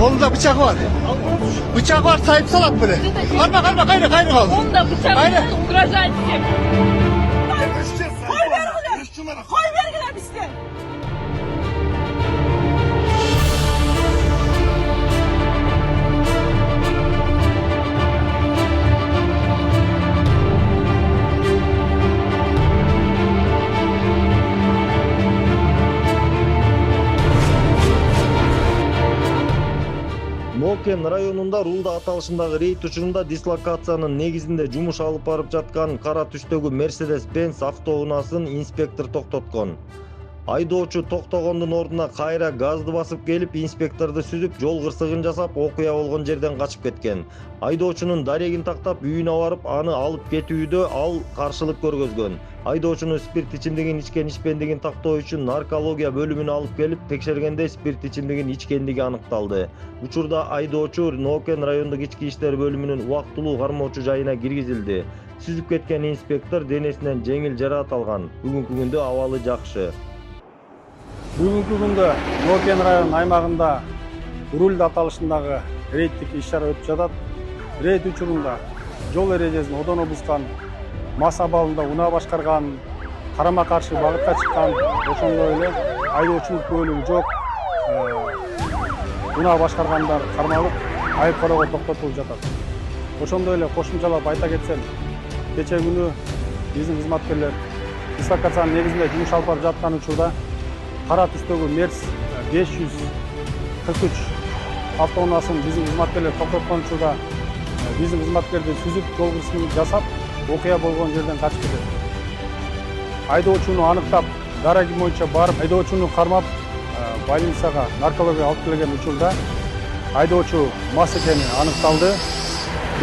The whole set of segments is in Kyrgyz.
Kolunda bıçak var. Bıçak var, sahip salat böyle. Kalma, gayrı kal. Onda bıçak var, uğraşacağım. Koy ver. Koy vergiler bizde. Нокен районунда Рулда аталышындагы рейд учурунда дислокациянын негизинде жумуш алып барып жаткан кара түстөгү Mercedes-Benz автоунаасын инспектор токтоткон. Айдоочу токтогондун ордуна кайра газды басып келип, инспекторду сүзүп, жол кырсыгын жасап, окуя болгон жерден качып кеткен. Айдоочунун дарегин тактап, үйүнө барып, аны алып кетүүдө ал каршылык көргөзгөн. Айдоочуну спирт ичимдигин ичпендигин тактоо үчүн наркология бөлүмүнө алып келип, текшергенде спирт ичимдигин ичкендиги аныкталды. Учурда айдоочу Нокен райондук ички иштер бөлүмүнүн убактылуу кармоочу жайына киргизилди. Сүзүп кеткен инспектор денесинен жеңил жараат алган. Бүгүнкү күндө абалы жакшы. Бүгүнкү күндө Нокен районунун аймагында Рулда аталышындагы рейдтик иш-чара өтүп жатат. Рейд учурунда жол эрежесин одоно бускан, мас абалында унаа башкарган, карама каршы багытка чыккан, ошондой эле айдоочулук күбөлүгү жок унаа башкаргандар кармалып, айып кароого токтотулуп жатат. Ошондой эле кошумчалап айта кетсем, кечээ күнү биздин кызматкерлер дислокациянын негизинде жумуш алып барып жаткан учурда кара түстөгү Мерс 543 автоунаасын биздин кызматкерлер токтоткон учурда биздин кызматкерди сүзүп, жол кырсыгын жасап, окуя болгон жерден качып кетет. Айдоочуну аныктап, дареги боюнча барып, айдоочуну кармап, больницага наркология алып келген учурда айдоочу мас экени аныкталды.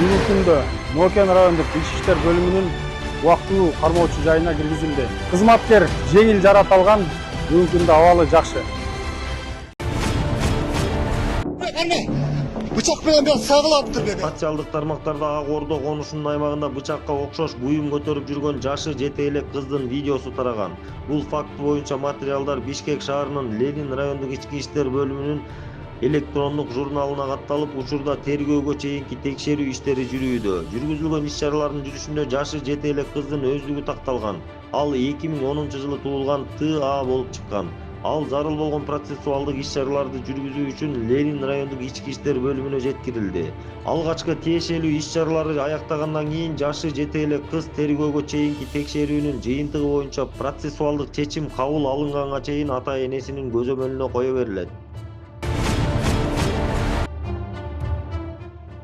Бүгүнкү күндө Нокен райондук ички иштер бөлүмүнүн убактылуу кармоочу жайына киргизилди. Кызматкер жеңил жараат алган, бүгүнкү күндө абалы жакшы. Bıçak bilen biraz sağlattır beni. Социалдык тармактарда Ак Ордо конушунун аймагында бычакка окшош буюм көтөрүп жүргөн жашы 7 элек кыздын видеосу тараган. Бул факт боюнча материалдар Бишкек шаарынын Ленин райондук ички иштер бөлүмүнүн электрондук журналына катталып, учурда тергөөгө чейинки текшерүү иштери жүрүүдө. Жүргүзүлгөн иш-чаралардын жүрүшүндө жашы 7 элек кыздын өздүгү такталган. Ал 2010-жылы туулган Т.А. болуп чыккан. Ал зарыл болгон процессуалдык иш-чараларды жүргүзүү үчүн Ленин райондук ички иштер бөлүмүнө жеткирилди. Алгачкы тиешелүү иш-чараларды аяктагандан кийин жашы 7 элек кыз тергөөгө чейинки текшерүүнүн жыйынтыгы боюнча процессуалдык чечим кабыл алынганга чейин ата-энесинин көзөмөлүнө кое берилет.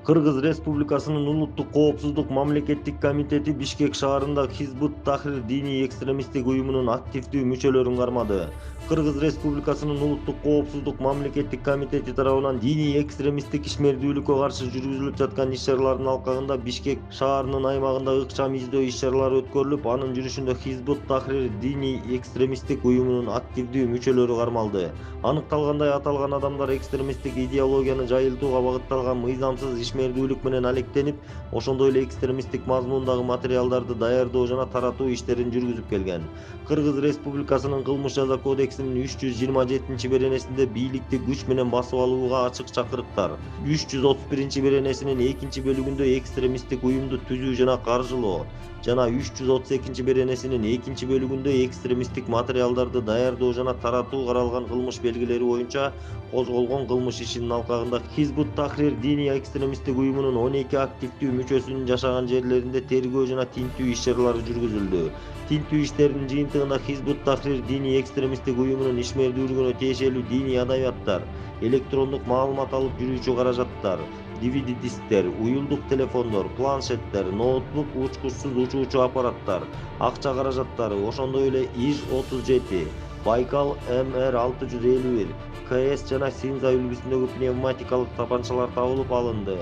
Кыргыз Республикасынын Улуттук коопсуздук мамлекеттик комитети Бишкек шаарында Хизбут Тахрир диний экстремисттик уюмунун активдүү мүчөлөрүн кармады. Кыргыз Республикасынын Улуттук коопсуздук мамлекеттик комитети тарабынан диний экстремисттик ишмердүүлүккө каршы жүргүзүлүп жаткан иш-чаралардын алкагында Бишкек шаарынын аймагында ыкчам издөө иш-чаралары өткөрүлүп, анын жүрүшүндө Хизбут Тахрир диний экстремисттик уюмунун активдүү мүчөлөрү кармалды. Аныкталгандай, аталган адамдар экстремисттик идеологияны жайылтууга багытталган мыйзамсыз ишмердүүлүк менен алектенип, ошондой эле экстремисттик мазмундагы материалдарды даярдоо жана таратуу иштерин жүргүзүп келген. Кыргыз Республикасынын кылмыш жаза кодексинин 327 беренесинде бийликти күч менен басып алууга ачык чакырыктар, 331 беренесинин 2 бөлүгүндө экстремисттик уюмду түзүү жана каржылоо жана 332 беренесинин 2 бөлүгүндө экстремисттик материалдарды даярдоо жана таратуу каралган кылмыш белгилери боюнча козголгон кылмыш ишинин алкагында Хизбут Тахрир диний экстремисттик уюмунун 12 активдүү мүчөсүнүн жашаган жерлеринде тергөө жана тинтүү иш-чаралары жүргүзүлдү. Тинтүү иштеринин жыйынтыгында Хизбут Тахрир диний экстремисттик уюмунун ишмердүүлүгүнө тиешелүү диний адабияттар, электрондук маалымат алып жүрүүчү каражаттар, DVD-дисктер, уюлдук телефондор, планшеттер, ноутбук, учкучсуз учуучу аппараттар, акча каражаттары, ошондой эле ИЖ-37, Байкал МР-651, КС жана Синза үлгүсүндөгү пневматикалык тапанчалар табылып алынды.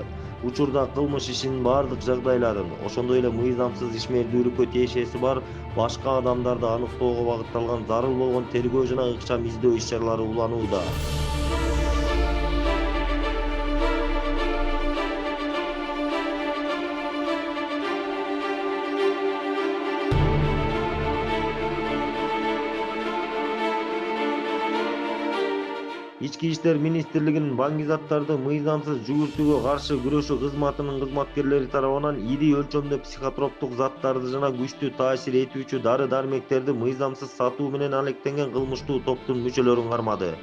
Учурда кылмыш ишинин бардык жагдайларын, ошондой эле мыйзамсыз ишмердүүлүккө тиешеси бар башка адамдарды аныктоого багытталган зарыл болгон тергөө жана ыкчам издөө иш-чаралары уланууда. Ички Ички иштер министрлигинин баңгизаттарды мыйзамсыз жүгүртүүгө каршы күрөшүү кызматынын кызматкерлери тарабынан ири өлчөмдө психотроптук заттарды жана күчтүү таасир этүүчү дары-дармектерди мыйзамсыз сатуу менен алектенген кылмыштуу топтун мүчөлөрүн кармады.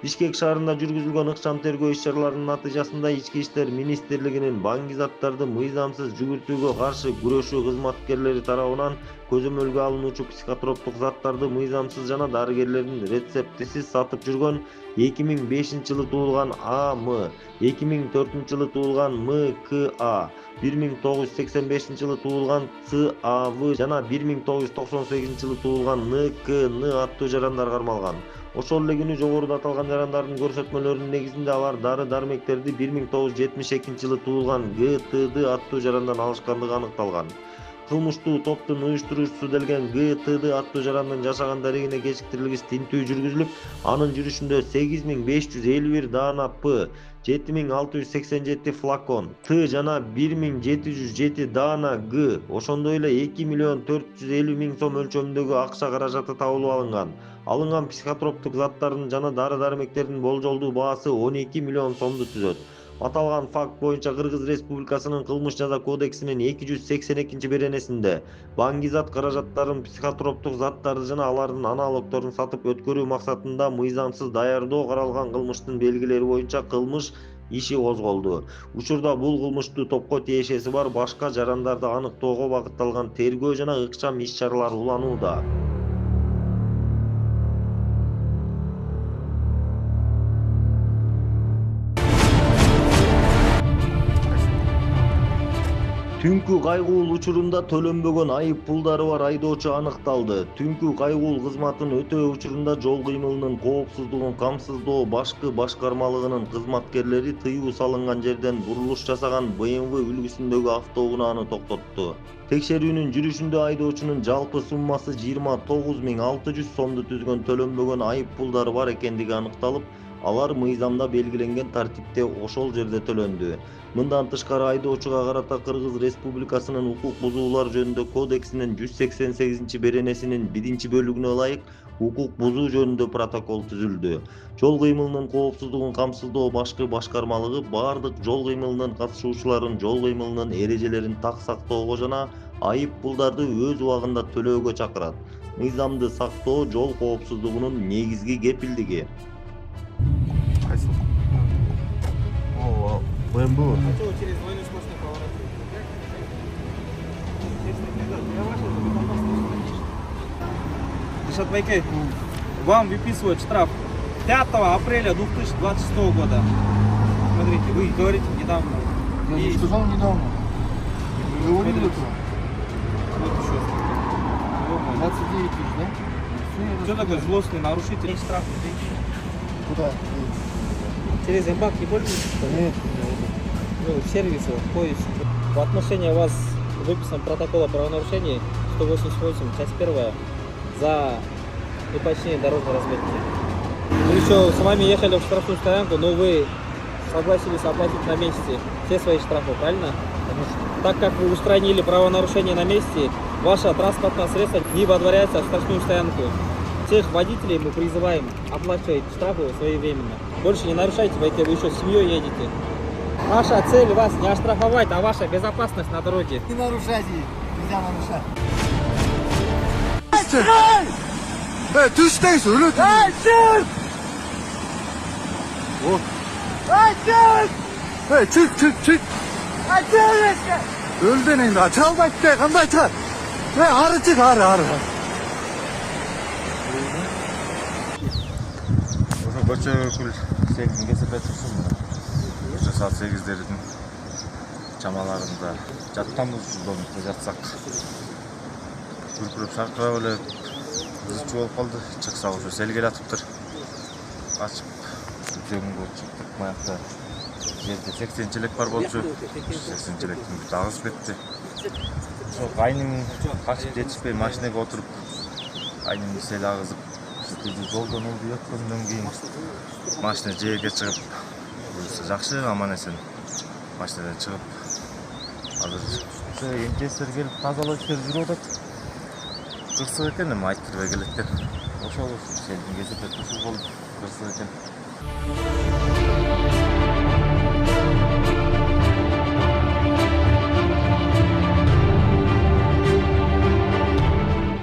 Бишкек шаарында жүргүзүлгөн ыкчам тергөө иш-чараларынын натыйжасында Ички иштер министрлигинин баңгизаттарды мыйзамсыз жүгүртүүгө каршы күрөшүү кызматкерлери тарабынан көзөмөлгө алынуучу психотроптук заттарды мыйзамсыз жана дарыгерлердин рецептисиз сатып жүргөн 2005-жылы туулган АМ, 2004-жылы туулган МКА, 1985-жылы туулган ЦАВ жана 1998-жылы туулган НКН аттуу жарандар кармалган. Ошол эле күнү жогоруда аталган жарандардын көрсөтмөлөрүнүн негизинде алар дары-дармектерди 1972-жылы туулган ГТД аттуу жарандан алышкандыгы аныкталган. Кылмыштуу топтун уюштуруучусу делген ГТД аттуу жарандын жашаган дарегине кечиктирилгич тинтүү жүргүзүлүп, анын жүрүшүндө 8551 даана П, 7687 флакон Т жана 1707 даана Г, ошондой эле 2.450.000 сом өлчөмүндөгү акча каражаты табылып алынган. Алынган психотроптук заттардын жана дары-дармектердин болжолдуу баасы 12 миллион сомду түзөт. Аталган факт боюнча Кыргыз Республикасынын кылмыш жаза кодексинин 282-беренесинде баңгизат каражаттарын психотроптук заттарды жана алардын аналогдорун сатып өткөрүү максатында мыйзамсыз даярдоо каралган кылмыштын белгилери боюнча кылмыш иши козголду. Учурда бул кылмыштуу топко тиешеси бар башка жарандарды аныктоого багытталган тергөө жана ыкчам иш-чаралар уланууда. Түнкү кайгуул учурунда төлөнбөгөн айып пулдары бар айдоочу аныкталды. Түнкү кайгуул кызматын өтөө учурунда жол кыймылынын коопсуздугун камсыздоо башкы башкармалыгынын кызматкерлери тыюу салынган жерден бурулуш жасаган BMW үлгүсүндөгү автоунааны токтотту. Текшерүүнүн жүрүшүндө айдоочунун жалпы суммасы 29.600 сомду түзгөн төлөнбөгөн айып пулдары бар экендиги аныкталып, алар мыйзамда белгиленген тартипте ошол жерде төлөндү. Мындан тышкары айдоочуга карата Кыргыз Республикасынын укук бузуулар жөнүндө кодексинин 188-беренесинин 1-бөлүгүнө ылайык укук бузуу жөнүндө протокол түзүлдү. Жол кыймылынын коопсуздугун камсыздоо башкы башкармалыгы бардык жол кыймылынын катышуучуларын жол кыймылынын эрежелерин так сактоого жана айып пулдарды өз убагында төлөөгө чакырат. Мыйзамды сактоо жол коопсуздугунун негизги кепилдиги. BMW. Через двойной сплошной поворот. Ришат Байкаев, вам выписывают штраф 5 апреля 2026 года. Смотрите, вы говорите недавно. Я не сказал недавно. Говорили Смотрите. это. Вот еще. 29 тысяч, да? Что такое злостный нарушитель? Штраф. Куда? Через МБАК не пользуетесь? Нет. Ну, в сервисе входите. В отношении вас выписан протокол о правонарушении 188, часть 1 за непочтение дорожной разметки. Мы еще с вами ехали в штрафную стоянку, но вы согласились оплатить на месте все свои штрафы, правильно? Так как вы устранили правонарушение на месте, ваше транспортное средство не водворяется в штрафную стоянку. Всех водителей мы призываем оплачивать штрафы своевременно. Больше не нарушайте, вы еще с семьей едете. Наша цель вас не оштрафовать, а ваша безопасность на дороге. Не нарушайте. Нельзя нарушать. Düşteysin öyle. Çık. Öldün indi. Çal bak de. Kanday çal. Arı çık arı. Koça kul sevgini kesip etmişsin mi? Koça saat 8'lerin çamalarında жатканбыз домикте жатсак күркүрөп шаркырап эле кызычуу болуп калды. Чыксак ошо сел келатыптыр. Качып жөнгө чыктык. Маякта жерде 80-челек бар болчу. 80-челектин бүт агызып кетти. Ошо кайным качып жетишпей машинеге отуруп кайным сел агызып жолдон улдуй өткөндөн кийин машина жээге чыгып буюрса жакшы аман эсен машинадан чыгып азыр эмчестер келип тазалоо иштери жүрүп атат. Кырсык экен эми айттырбай келет деп ошол селдин кесип өтүшү болду. Кырсык экен. Ага.